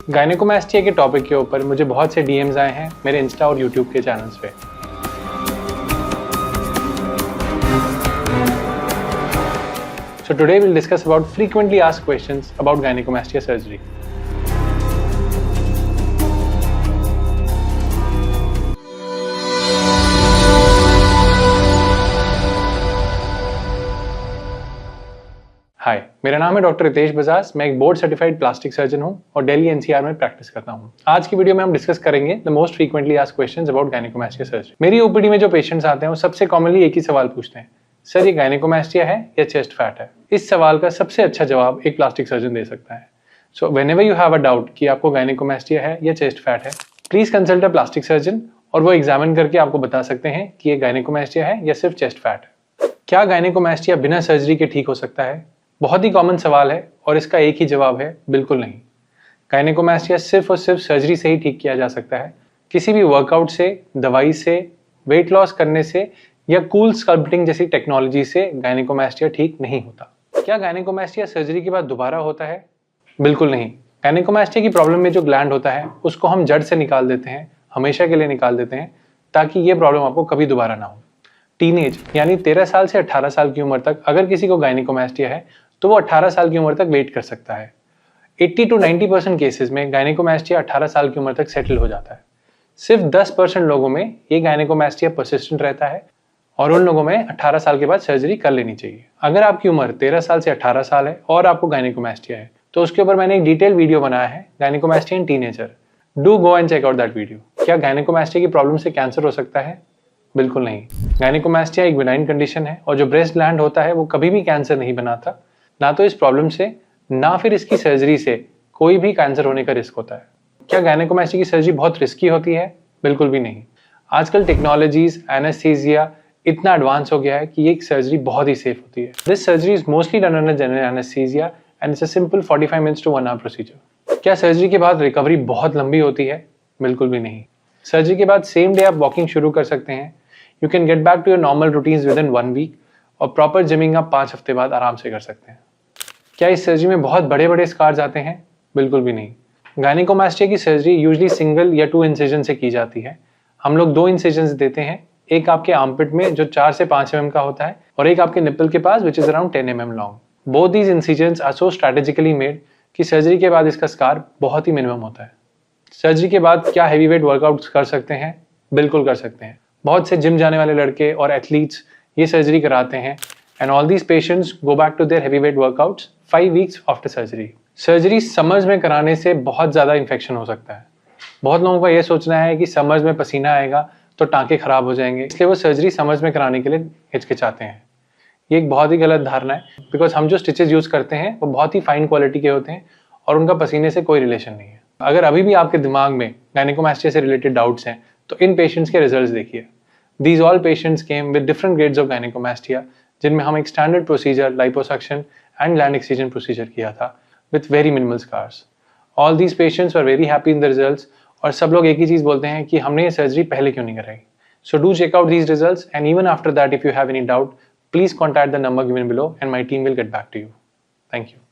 गायनेकोमास्टिया के टॉपिक के ऊपर मुझे बहुत से डीएम्स आए हैं मेरे इंस्टा और यूट्यूब के चैनल्स पे। So today we'll discuss about frequently asked questions about gynecomastia surgery. हाय, मेरा नाम है डॉक्टर रितेश बजाज। मैं एक बोर्ड सर्टिफाइड प्लास्टिक सर्जन हूं और दिल्ली एनसीआर में प्रैक्टिस करता हूं। आज की वीडियो में हम डिस्कस करेंगे the most frequently asked questions about gynaecomastia surgery. मेरी ओपीडी में जो पेशेंट्स आते हैं वो सबसे कॉमनली एक ही सवाल पूछते हैं, सर ये गायनेकोमास्टिया है या चेस्ट फैट है? इस सवाल का सबसे अच्छा जवाब एक प्लास्टिक सर्जन दे सकता है। So whenever you have a doubt कि आपको गायनेकोमास्टिया है या चेस्ट फैट है, please consult a plastic surgeon और वो एग्जामिन करके आपको बता सकते हैं कि ये गायनेकोमास्टिया है या सिर्फ चेस्ट फैट है। क्या गायनेकोमास्टिया बिना सर्जरी के ठीक हो सकता है? बहुत ही कॉमन सवाल है और इसका एक ही जवाब है, बिल्कुल नहीं। गायनेकोमास्टिया सिर्फ और सिर्फ सर्जरी से ही ठीक किया जा सकता है। किसी भी वर्कआउट से, दवाई से, वेट लॉस करने से या कूल स्कल्पटिंग जैसी टेक्नोलॉजी से गायनेकोमास्टिया ठीक नहीं होता। क्या गायनेकोमास्टिया सर्जरी के बाद दोबारा होता है? बिल्कुल नहीं। गायनेकोमास्टिया की प्रॉब्लम में जो ग्लैंड होता है उसको हम जड़ से निकाल देते हैं, हमेशा के लिए निकाल देते हैं, ताकि ये प्रॉब्लम आपको कभी दोबारा ना हो। टीनेज यानी 13 साल से 18 साल की उम्र तक अगर किसी को गायनेकोमास्टिया है तो वो 18 साल की उम्र तक वेट कर सकता है। 80 to 90% केसेस में गायनेकोमास्टिया 18 साल की उम्र तक सेटल हो जाता है। सिर्फ 10% लोगों में ये गायनेकोमास्टिया परसिस्टेंट रहता है और उन लोगों में 18 साल के बाद सर्जरी कर लेनी चाहिए। अगर आपकी उम्र 13 साल से 18 साल है और आपको गायनेकोमास्टिया है तो उसके ऊपर मैंने एक डिटेल वीडियो बनाया है, gynaecomastia in teenager. Do go and check out that video. क्या गायनेकोमास्टिया की प्रॉब्लम से कैंसर हो सकता है? बिल्कुल नहीं। गायनेकोमास्टिया एक बिनाइन कंडीशन है और जो ब्रेस्ट ग्लैंड होता है वो कभी भी कैंसर नहीं बनाता। ना तो इस प्रॉब्लम से ना फिर इसकी सर्जरी से कोई भी कैंसर होने का रिस्क होता है। क्या गायनेकोमास्टिया की सर्जरी बहुत रिस्की होती है? बिल्कुल भी नहीं। आजकल टेक्नोलॉजीज, एनेस्थीसिया इतना एडवांस हो गया है कि ये सर्जरी बहुत ही सेफ होती है। This surgery is mostly done under general anaesthesia and it's a simple 45 minutes to 1 hour procedure. क्या सर्जरी के बाद रिकवरी बहुत लंबी होती है? बिल्कुल भी नहीं। सर्जरी के बाद सेम डे आप वॉकिंग शुरू कर सकते हैं। You can get back to your normal routines within 1 week और प्रॉपर जिमिंग आप 5 हफ्ते बाद आराम से कर सकते हैं। क्या इस सर्जरी में बहुत बड़े बड़े स्कार्स आते हैं? बिल्कुल भी नहीं। गायनेकोमास्टिया की सर्जरी यूजुअली सिंगल या 2 इंसिजन से की जाती है। हम लोग 2 इंसिजन देते हैं, एक आपके आर्मपिट में जो 4 से 5 mm का होता है और एक आपके निप्पल के पास which is around 10 mm long. Both these incisions are so strategically made कि सर्जरी के बाद इसका स्कार बहुत ही मिनिमम होता है। सर्जरी के बाद क्या हैवी वेट वर्कआउट्स कर सकते हैं? बिल्कुल कर सकते हैं। बहुत से जिम जाने वाले लड़के और एथलीट्स ये सर्जरी कराते हैं and all these patients go back to their heavyweight workouts 5 weeks after surgery. Surgery summers में कराने से बहुत ज़्यादा इन्फेक्शन हो सकता है। बहुत लोगों का ये सोचना है कि समर्स में पसीना आएगा तो टाँके खराब हो जाएंगे, इसलिए वो सर्जरी समर्स में कराने के लिए हिचकिचाते हैं। ये एक बहुत ही गलत धारणा है, बिकॉज हम जो स्टिचेस यूज़ करते हैं वो बहुत ही फाइन क्वालिटी के होते हैं और उनका पसीने से कोई रिलेशन नहीं है। अगर अभी भी आपके दिमाग में गायनेकोमास्टिया से रिलेटेड डाउट्स हैं तो इन पेशेंट्स के रिजल्ट देखिए। These all patients came with different grades of gynaecomastia, जिनमें हम एक standard procedure liposuction and gland excision procedure किया था with very minimal scars. All these patients were very happy in the results और सब लोग एक ही चीज़ बोलते हैं कि हमने ये सर्जरी पहले क्यों नहीं कराई। So do check out these results and even after that if you have any doubt please contact the number given below and my team will get back to you. Thank you.